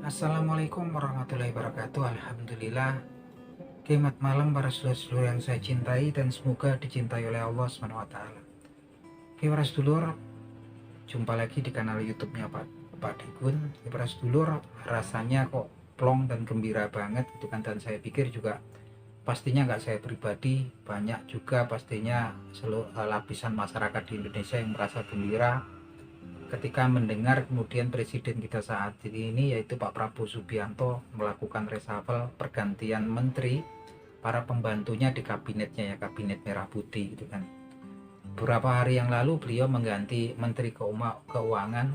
Assalamualaikum warahmatullahi wabarakatuh. Alhamdulillah. Selamat malam para sedulur-sedulur yang saya cintai dan semoga dicintai oleh Allah Subhanahu wa taala. Oke para sedulur, jumpa lagi di kanal YouTube-nya Pak Digun. Para sedulur, rasanya kok plong dan gembira banget gitu kan, dan saya pikir juga pastinya nggak saya pribadi, banyak juga pastinya seluruh lapisan masyarakat di Indonesia yang merasa gembira ketika mendengar kemudian presiden kita saat ini yaitu Pak Prabowo Subianto melakukan reshuffle pergantian menteri, para pembantunya di kabinetnya ya, kabinet merah putih gitu kan. Beberapa hari yang lalu beliau mengganti Menteri Keuangan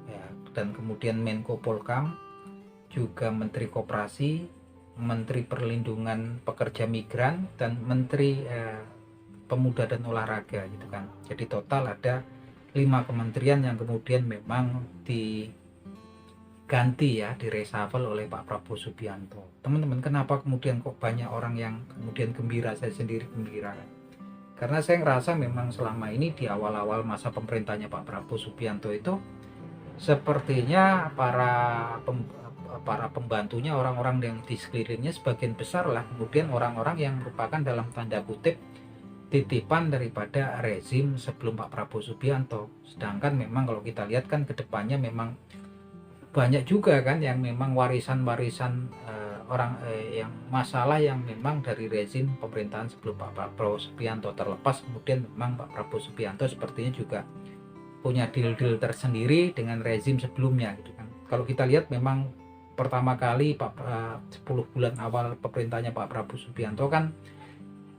ya, dan kemudian Menko Polkam, juga Menteri Koperasi, Menteri Perlindungan Pekerja Migran, dan Menteri Pemuda dan Olahraga gitu kan. Jadi total ada 5 kementerian yang kemudian memang diganti ya, di reshuffle oleh Pak Prabowo Subianto. Teman-teman, kenapa kemudian kok banyak orang yang kemudian gembira? Saya sendiri gembira kan? Karena saya ngerasa memang selama ini di awal-awal masa pemerintahnya Pak Prabowo Subianto itu sepertinya para pembantunya, orang-orang yang di sekelilingnya sebagian besar lah kemudian orang-orang yang merupakan dalam tanda kutip titipan daripada rezim sebelum Pak Prabowo Subianto. Sedangkan memang kalau kita lihat kan ke depannya memang banyak juga kan yang memang warisan-warisan yang masalah yang memang dari rezim pemerintahan sebelum Pak Prabowo Subianto. Terlepas kemudian memang Pak Prabowo Subianto sepertinya juga punya deal-deal tersendiri dengan rezim sebelumnya gitu kan. Kalau kita lihat memang pertama kali 10 bulan awal pemerintahnya Pak Prabowo Subianto kan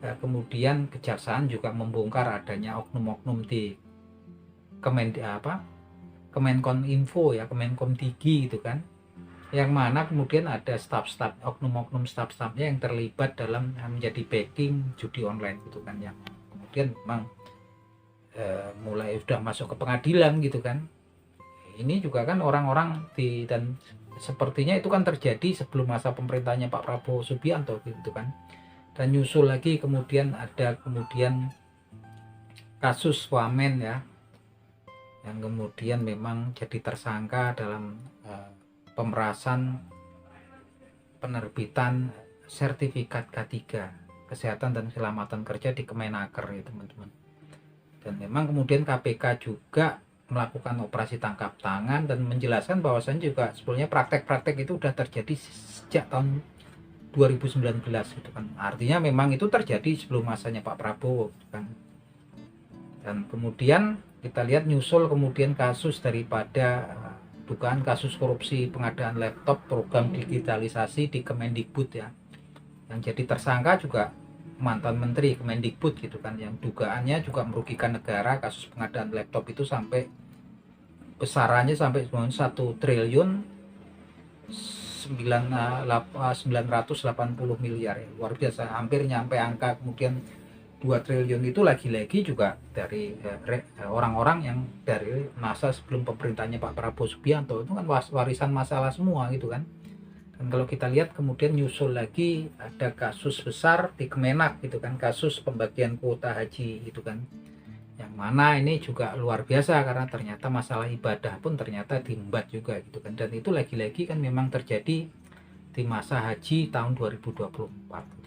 kemudian kejaksaan juga membongkar adanya oknum-oknum di Kemenkom Info ya, Kemenkom Digi gitu kan, yang mana kemudian ada staf-staf, oknum-oknum staf-stafnya yang terlibat dalam menjadi backing judi online gitu kan, yang kemudian memang mulai sudah masuk ke pengadilan gitu kan. Ini juga kan orang-orang dan sepertinya itu kan terjadi sebelum masa pemerintahnya Pak Prabowo Subianto gitu kan. Dan nyusul lagi kemudian ada kasus Wamen ya, yang kemudian memang jadi tersangka dalam pemerasan penerbitan sertifikat K3 kesehatan dan keselamatan kerja di Kemenaker ya teman-teman. Dan memang kemudian KPK juga melakukan operasi tangkap tangan dan menjelaskan bahwasannya juga sebetulnya praktek-praktek itu sudah terjadi sejak tahun 2019 gitu kan. Artinya memang itu terjadi sebelum masanya Pak Prabowo gitu kan. Dan kemudian kita lihat nyusul kemudian kasus daripada dugaan kasus korupsi pengadaan laptop program digitalisasi di Kemendikbud ya. Yang jadi tersangka juga mantan menteri Kemendikbud gitu kan, yang dugaannya juga merugikan negara. Kasus pengadaan laptop itu sampai besarannya sampai 1 triliun 980 miliar ya, luar biasa, hampir nyampe angka kemudian 2 triliun. Itu lagi-lagi juga dari orang-orang yang dari masa sebelum pemerintahnya Pak Prabowo Subianto. Itu kan warisan masalah semua gitu kan. Dan kalau kita lihat kemudian nyusul lagi ada kasus besar di Kemenak gitu kan, kasus pembagian kuota haji gitu kan, yang mana ini juga luar biasa karena ternyata masalah ibadah pun ternyata diembat juga gitu kan. Dan itu lagi-lagi kan memang terjadi di masa haji tahun 2024 gitu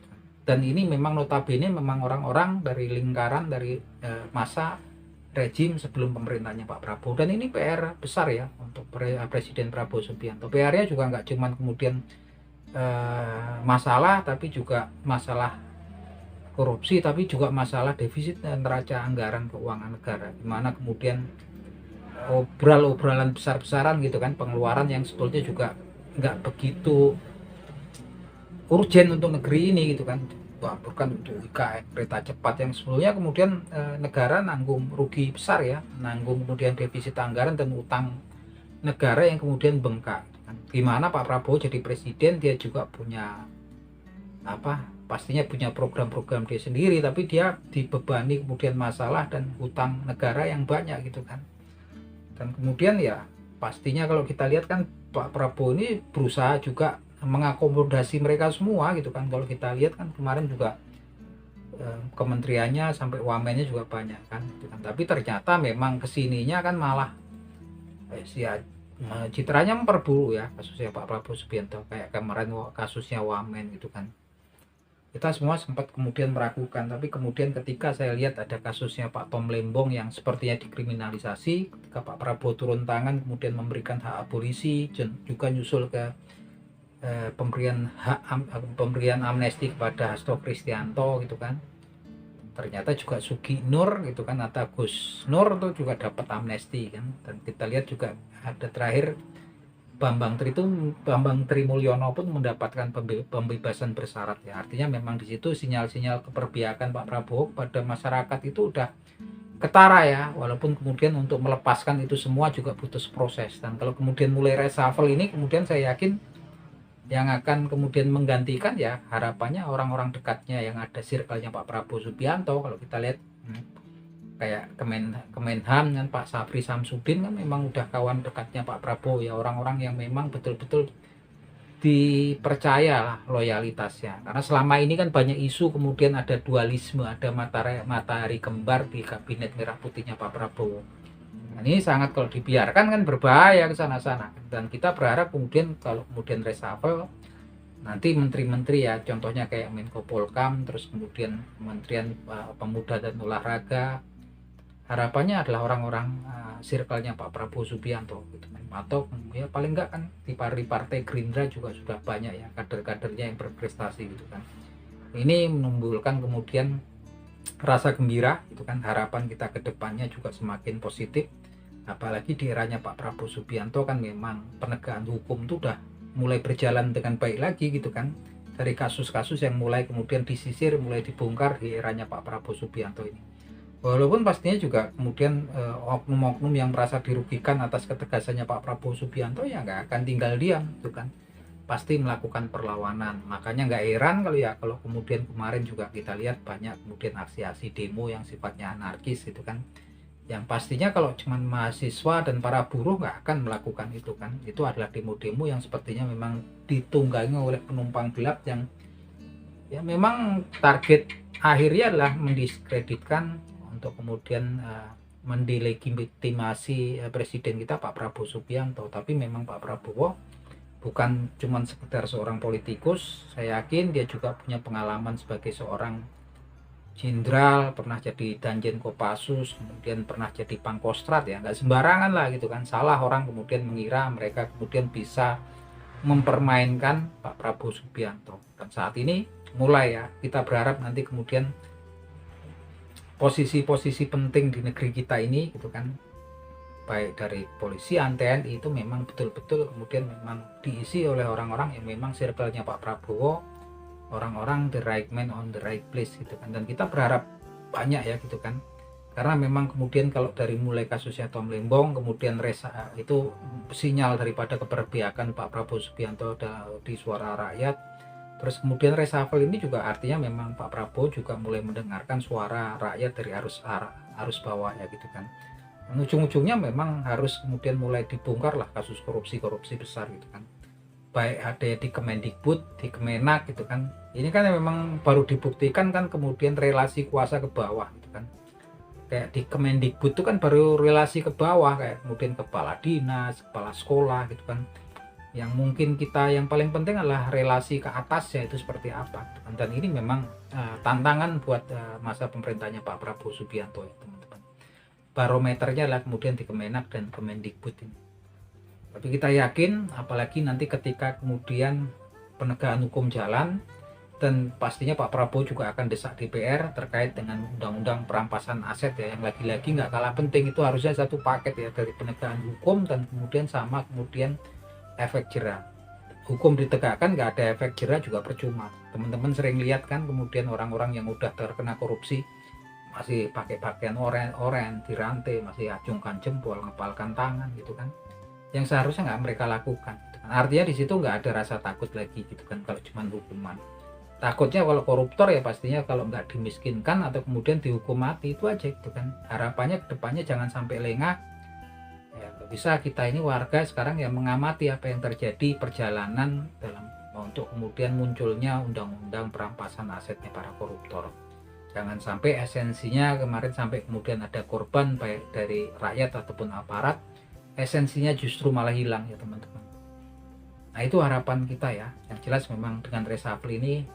kan. Dan ini memang notabene memang orang-orang dari lingkaran dari masa rezim sebelum pemerintahnya Pak Prabowo. Dan ini PR besar ya untuk Presiden Prabowo Subianto. PR-nya juga nggak cuman kemudian masalah, tapi juga masalah korupsi, tapi juga masalah defisit neraca anggaran keuangan negara, dimana kemudian obral-obralan besar-besaran gitu kan, pengeluaran yang sebetulnya juga nggak begitu urgen untuk negeri ini gitu kan, bukan untuk IKN kereta cepat yang sebetulnya kemudian negara nanggung rugi besar ya, nanggung kemudian defisit anggaran dan utang negara yang kemudian bengkak kan. Gimana Pak Prabowo jadi presiden, dia juga punya pastinya punya program-program dia sendiri, tapi dia dibebani kemudian masalah dan hutang negara yang banyak gitu kan. Dan kemudian ya pastinya kalau kita lihat kan Pak Prabowo ini berusaha juga mengakomodasi mereka semua gitu kan. Kalau kita lihat kan kemarin juga kementeriannya sampai wamennya juga banyak kan gitu kan. Tapi ternyata memang kesininya kan malah citranya memperburuk ya kasusnya Pak Prabowo Subianto, kayak kemarin kasusnya Wamen gitu kan. Kita semua sempat kemudian meragukan, tapi kemudian ketika saya lihat ada kasusnya Pak Tom Lembong yang sepertinya dikriminalisasi, ketika Pak Prabowo turun tangan kemudian memberikan hak abolisi, juga nyusul ke pemberian amnesti kepada Hasto Kristianto gitu kan. Ternyata juga Sugi Nur gitu kan, atau Gus Nur tuh juga dapat amnesti kan. Dan kita lihat juga ada terakhir Bambang Trimulyono pun mendapatkan pembebasan bersyarat ya. Artinya memang di situ sinyal-sinyal keperpihakan Pak Prabowo pada masyarakat itu udah ketara ya. Walaupun kemudian untuk melepaskan itu semua juga butuh proses. Dan kalau kemudian mulai reshuffle ini, kemudian saya yakin yang akan kemudian menggantikan ya harapannya orang-orang dekatnya yang ada circle-nya Pak Prabowo Subianto. Kalau kita lihat kayak Kemenhan kan Pak Sapri Samsudin kan memang udah kawan dekatnya Pak Prabowo ya, orang-orang yang memang betul-betul dipercaya lah loyalitasnya. Karena selama ini kan banyak isu kemudian ada dualisme, ada matahari kembar di kabinet merah putihnya Pak Prabowo. Nah, ini sangat kalau dibiarkan kan berbahaya ke sana-sana. Dan kita berharap kemudian kalau kemudian reshuffle nanti menteri-menteri ya, contohnya kayak Menko Polkam, terus kemudian Kementerian Pemuda dan Olahraga, harapannya adalah orang-orang circle-nya Pak Prabowo Subianto gitu kan. Atau ya paling enggak kan di partai Gerindra juga sudah banyak ya kader-kadernya yang berprestasi gitu kan. Ini menimbulkan kemudian rasa gembira gitu kan, harapan kita ke depannya juga semakin positif. Apalagi di eranya Pak Prabowo Subianto kan memang penegakan hukum itu udah mulai berjalan dengan baik lagi gitu kan. Dari kasus-kasus yang mulai kemudian disisir, mulai dibongkar di eranya Pak Prabowo Subianto ini. Walaupun pastinya juga kemudian oknum-oknum yang merasa dirugikan atas ketegasannya Pak Prabowo Subianto ya nggak akan tinggal diam gitu kan, pasti melakukan perlawanan. Makanya nggak heran kalau kemudian kemarin juga kita lihat banyak kemudian aksi-aksi demo yang sifatnya anarkis gitu kan, yang pastinya kalau cuman mahasiswa dan para buruh nggak akan melakukan itu kan. Itu adalah demo-demo yang sepertinya memang ditunggangi oleh penumpang gelap yang ya memang target akhirnya adalah mendiskreditkan untuk kemudian mendelegitimasi presiden kita Pak Prabowo Subianto. Tapi memang Pak Prabowo bukan cuma sekedar seorang politikus, saya yakin dia juga punya pengalaman sebagai seorang jenderal, pernah jadi Danjen Kopassus, kemudian pernah jadi Pangkostrat ya, nggak sembarangan lah gitu kan. Salah orang kemudian mengira mereka kemudian bisa mempermainkan Pak Prabowo Subianto. Dan saat ini mulai ya, kita berharap nanti kemudian posisi-posisi penting di negeri kita ini gitu kan, baik dari polisian, TNI itu memang betul-betul kemudian memang diisi oleh orang-orang yang memang circle-nya Pak Prabowo, orang-orang the right man on the right place gitu kan. Dan kita berharap banyak ya gitu kan, karena memang kemudian kalau dari mulai kasusnya Tom Lembong, kemudian itu sinyal daripada keberpihakan Pak Prabowo Subianto di suara rakyat. Terus kemudian reshuffle ini juga artinya memang Pak Prabowo juga mulai mendengarkan suara rakyat dari arus bawah ya gitu kan. Ujung-ujungnya memang harus kemudian mulai dibongkar lah kasus korupsi besar gitu kan. Baik ada di Kemendikbud, di Kemenak gitu kan. Ini kan memang baru dibuktikan kan kemudian relasi kuasa ke bawah gitu kan. Kayak di Kemendikbud itu kan baru relasi ke bawah, kayak kemudian kepala dinas, kepala sekolah gitu kan. Yang mungkin kita yang paling penting adalah relasi ke atas ya, itu seperti apa. Dan ini memang tantangan buat masa pemerintahnya Pak Prabowo Subianto ya teman-teman. Barometernya adalah kemudian di Kemenak dan Kemendikbud ini. Tapi kita yakin apalagi nanti ketika kemudian penegakan hukum jalan, dan pastinya Pak Prabowo juga akan desak DPR terkait dengan undang-undang perampasan aset ya, yang lagi-lagi nggak kalah penting, itu harusnya satu paket ya, dari penegakan hukum dan kemudian kemudian efek jerah. Hukum ditegakkan nggak ada efek jerah juga percuma. Teman-teman sering lihat kan kemudian orang-orang yang udah terkena korupsi masih pakai pakaian oren dirantai, masih acungkan jempol, ngepalkan tangan gitu kan, yang seharusnya nggak mereka lakukan gitu kan. Artinya di situ nggak ada rasa takut lagi gitu kan kalau cuma hukuman. Takutnya kalau koruptor ya pastinya kalau nggak dimiskinkan atau kemudian dihukum mati, itu aja gitu kan. Harapannya kedepannya jangan sampai lengah ya. Bisa kita ini warga sekarang yang mengamati apa yang terjadi perjalanan dalam untuk kemudian munculnya undang-undang perampasan asetnya para koruptor. Jangan sampai esensinya kemarin sampai kemudian ada korban baik dari rakyat ataupun aparat, esensinya justru malah hilang ya teman-teman. Nah itu harapan kita ya. Yang jelas memang dengan reshuffle ini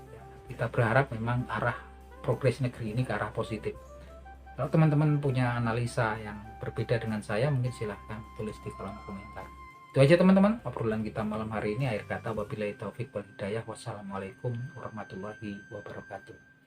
kita berharap memang arah progres negeri ini ke arah positif. Kalau teman-teman punya analisa yang berbeda dengan saya, mungkin silahkan tulis di kolom komentar. Itu aja teman-teman obrolan kita malam hari ini. Akhir kata wabillahi taufik wal hidayah. Wassalamualaikum warahmatullahi wabarakatuh.